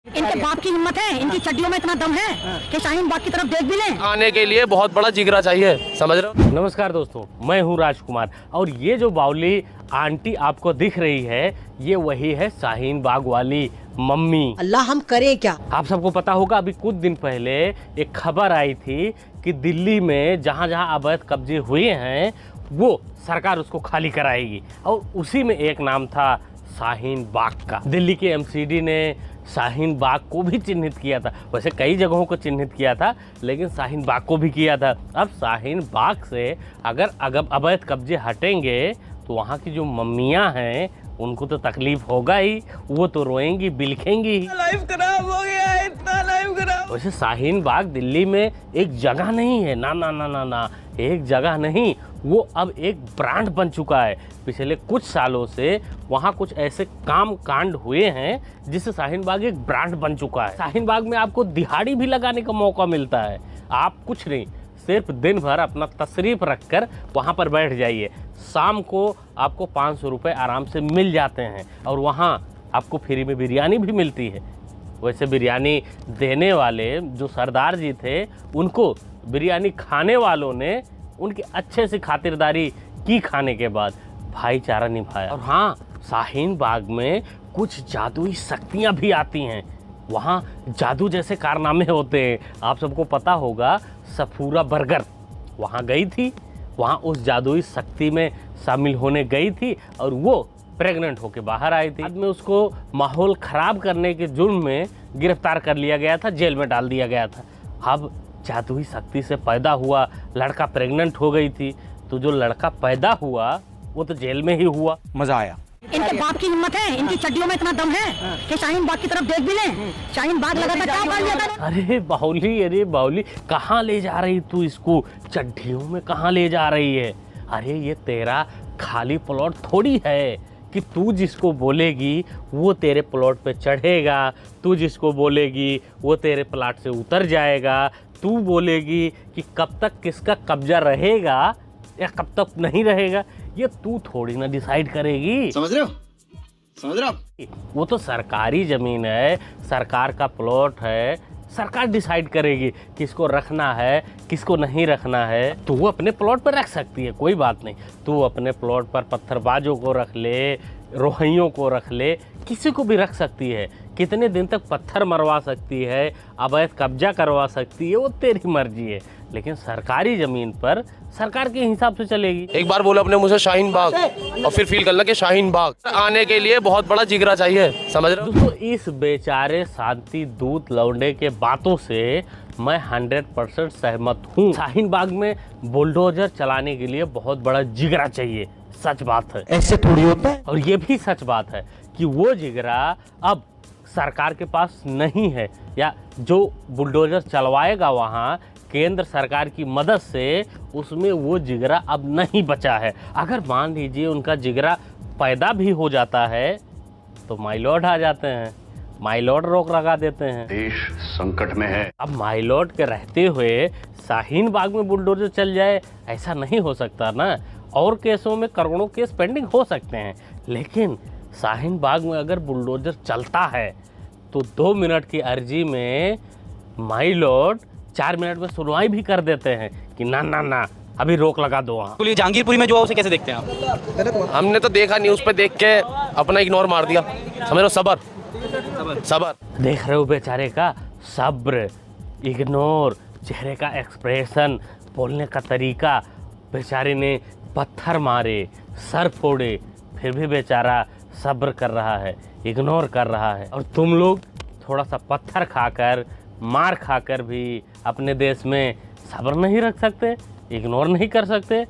इनके बाप की हिम्मत है, इनकी चड्डियों में इतना दम है कि शाहीन बाग की तरफ देख भी लें। आने के लिए बहुत बड़ा जिगरा चाहिए, समझ रहे हो। नमस्कार दोस्तों, मैं हूं राजकुमार और ये जो बावली आंटी आपको दिख रही है ये वही है शाहीन बाग वाली मम्मी। अल्लाह हम करें क्या। आप सबको पता होगा अभी कुछ दिन पहले एक खबर आई थी कि दिल्ली में जहां जहां अवैध कब्जे हुए हैं वो सरकार उसको खाली कराएगी और उसी में एक नाम था शाहीन बाग का। दिल्ली के एमसीडी ने शाहीन बाग को भी चिन्हित किया था, वैसे कई जगहों को चिन्हित किया था लेकिन शाहीन बाग को भी किया था। अब शाहीन बाग से अगर अवैध कब्जे हटेंगे तो वहाँ की जो मम्मियाँ हैं उनको तो तकलीफ होगा ही, वो तो रोएंगी बिलखेंगी। लाइफ खराब हो गया है, इतना लाइफ खराब। वैसे शाहीन बाग दिल्ली में एक जगह नहीं है, ना ना ना ना ना, एक जगह नहीं, वो अब एक ब्रांड बन चुका है। पिछले कुछ सालों से वहाँ कुछ ऐसे काम कांड हुए हैं जिससे शाहीन बाग एक ब्रांड बन चुका है। शाहीन बाग में आपको दिहाड़ी भी लगाने का मौका मिलता है। आप कुछ नहीं, सिर्फ दिन भर अपना तशरीफ रखकर वहाँ पर बैठ जाइए, शाम को आपको 500 रुपये आराम से मिल जाते हैं और वहाँ आपको फ्री में बिरयानी भी मिलती है। वैसे बिरयानी देने वाले जो सरदार जी थे उनको बिरयानी खाने वालों ने उनकी अच्छे से खातिरदारी की, खाने के बाद भाईचारा निभाया। और हाँ, शाहीन बाग में कुछ जादुई शक्तियाँ भी आती हैं, वहाँ जादू जैसे कारनामे होते हैं। आप सबको पता होगा सफूरा बर्गर वहाँ गई थी, वहाँ उस जादुई शक्ति में शामिल होने गई थी और वो प्रेग्नेंट होकर बाहर आई थी। बाद में उसको माहौल ख़राब करने के जुर्म में गिरफ्तार कर लिया गया था, जेल में डाल दिया गया था। अब जादुई शक्ति से पैदा हुआ लड़का प्रेग्नेंट हो गई थी, तो जो लड़का पैदा हुआ वो तो जेल में ही हुआ। मजा आया। इनके बाप की हिम्मत है, इनकी चड्डियों में इतना दम है कि शाहीन बाग की तरफ देख भी लें। शाहीन बाग लगा था, क्या उखाड़ लिया था। अरे बाहुली कहाँ ले जा रही तू इसको, चड्डियों में कहाँ ले जा रही है। अरे ये तेरा खाली प्लॉट थोड़ी है कि तू जिसको बोलेगी वो तेरे प्लॉट पे चढ़ेगा, तू जिसको बोलेगी वो तेरे प्लॉट से उतर जाएगा, तू बोलेगी कि कब तक किसका कब्जा रहेगा या कब तक नहीं रहेगा, ये तू थोड़ी ना डिसाइड करेगी। समझ रहे हो। वो तो सरकारी ज़मीन है, सरकार का प्लॉट है, सरकार डिसाइड करेगी किसको रखना है किसको नहीं रखना है। तो वो अपने प्लॉट पर रख सकती है, कोई बात नहीं। तू अपने प्लॉट पर पत्थरबाजों को रख ले, रोहियों को रख ले, किसी को भी रख सकती है। कितने दिन तक पत्थर मरवा सकती है, अवैध कब्जा करवा सकती है, वो तेरी मर्जी है। लेकिन सरकारी ज़मीन पर सरकार के हिसाब से चलेगी। एक बार बोलो अपने मुँह से शाहीन बाग और फिर फील करना कि शाहीन बाग आने के लिए बहुत बड़ा जिगरा चाहिए, समझ रहे हो। दोस्तों, इस बेचारे शांति दूत लौंडे के बातों से मैं 100% सहमत हूँ। शाहीन बाग में बुलडोजर चलाने के लिए बहुत बड़ा जिगरा चाहिए, सच बात है, ऐसे थोड़ी होता है। और ये भी सच बात है कि वो जिगरा अब सरकार के पास नहीं है, या जो बुलडोजर चलवाएगा वहाँ केंद्र सरकार की मदद से उसमें वो जिगरा अब नहीं बचा है। अगर मान लीजिए उनका जिगरा पैदा भी हो जाता है तो माइलॉर्ड आ जाते हैं, माइलॉर्ड रोक लगा देते हैं। देश संकट में है। अब माइलॉर्ड के रहते हुए शाहीन बाग में बुलडोजर चल जाए, ऐसा नहीं हो सकता ना। और केसों में करोड़ों केस पेंडिंग हो सकते हैं, लेकिन शाहीन बाग में अगर बुलडोजर चलता है तो 2 मिनट की अर्जी में माइलॉर्ड 4 मिनट में सुनवाई भी कर देते हैं कि ना ना ना अभी रोक लगा दो वहाँ। तो जहांगीरपुरी में जो है उसे कैसे देखते हैं आप? हमने तो देखा न्यूज़ पे देख के अपना इग्नोर मार दिया, समझ लो। सबर देख रहे हो बेचारे का सब्र, इग्नोर, चेहरे का एक्सप्रेशन, बोलने का तरीका। बेचारे ने पत्थर मारे, सर फोड़े, फिर भी बेचारा सब्र कर रहा है, इग्नोर कर रहा है। और तुम लोग थोड़ा सा पत्थर खाकर, मार खाकर भी अपने देश में सब्र नहीं रख सकते, इग्नोर नहीं कर सकते।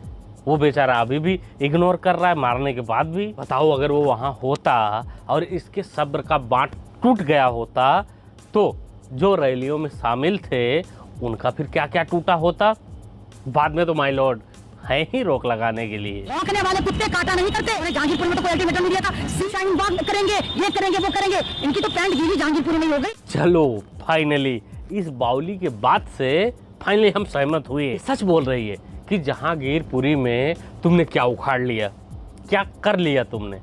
वो बेचारा अभी भी इग्नोर कर रहा है मारने के बाद भी। बताओ अगर वो वहाँ होता और इसके सब्र का बाँट टूट गया होता तो जो रैलियों में शामिल थे उनका फिर क्या क्या टूटा होता। बाद में तो माय लॉर्ड है ही रोक लगाने के लिए। भौंकने वाले कुत्ते काटा नहीं करते। उन्हें जहांगीरपुर में तो कोई अल्टीमेटम नहीं दिया था, शाहीन बाग में करेंगे, ये करेंगे, वो करेंगे। इनकी तो पैंट गीली जहांगीरपुर में ही हो गई। चलो फाइनली इस बावली के बाद से फाइनली हम सहमत हुए। सच बोल रही है कि जहांगीरपुरी में तुमने क्या उखाड़ लिया, क्या कर लिया तुमने।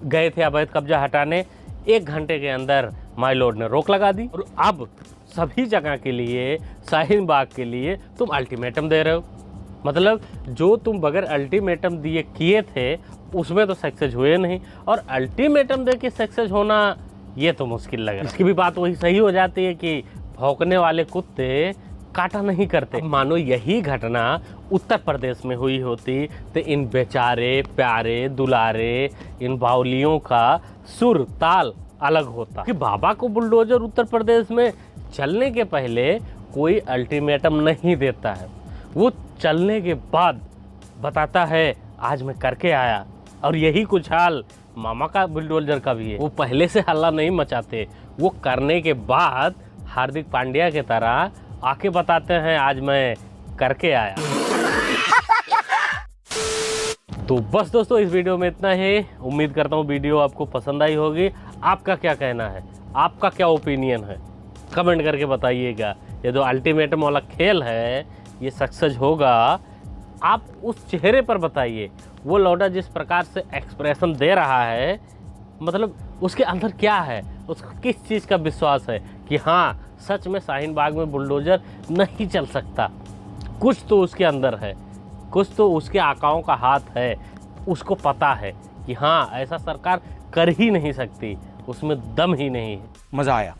गए थे अवैध कब्जा हटाने, 1 घंटे के अंदर माय लॉर्ड ने रोक लगा दी और अब सभी जगह के लिए, शाहीन बाग के लिए तुम अल्टीमेटम दे रहे हो। मतलब जो तुम बगैर अल्टीमेटम दिए किए थे उसमें तो सक्सेस हुए नहीं, और अल्टीमेटम दे के सक्सेस होना ये तो मुश्किल लग रहा है। इसकी भी बात वही सही हो जाती है कि भौंकने वाले कुत्ते काटा नहीं करते। मानो यही घटना उत्तर प्रदेश में हुई होती तो इन बेचारे प्यारे दुलारे इन बाउलियों का सुर ताल अलग होता कि बाबा को बुलडोजर उत्तर प्रदेश में चलने के पहले कोई अल्टीमेटम नहीं देता है, वो चलने के बाद बताता है आज मैं करके आया। और यही कुछ हाल मामा का बुलडोजर का भी है। वो पहले से हल्ला नहीं मचाते, वो करने के बाद हार्दिक पांड्या की तरह आके बताते हैं आज मैं करके आया। तो बस दोस्तों इस वीडियो में इतना ही। उम्मीद करता हूँ वीडियो आपको पसंद आई होगी। आपका क्या कहना है, आपका क्या ओपिनियन है, कमेंट करके बताइएगा। ये जो अल्टीमेटम वाला खेल है ये सक्सेस होगा, आप उस चेहरे पर बताइए। वो लौटा जिस प्रकार से एक्सप्रेशन दे रहा है, मतलब उसके अंदर क्या है, उसको किस चीज़ का विश्वास है कि हाँ सच में शाहीन बाग में बुलडोजर नहीं चल सकता। कुछ तो उसके अंदर है, कुछ तो उसके आकाओं का हाथ है, उसको पता है कि हाँ ऐसा सरकार कर ही नहीं सकती, उसमें दम ही नहीं है। मजा आया।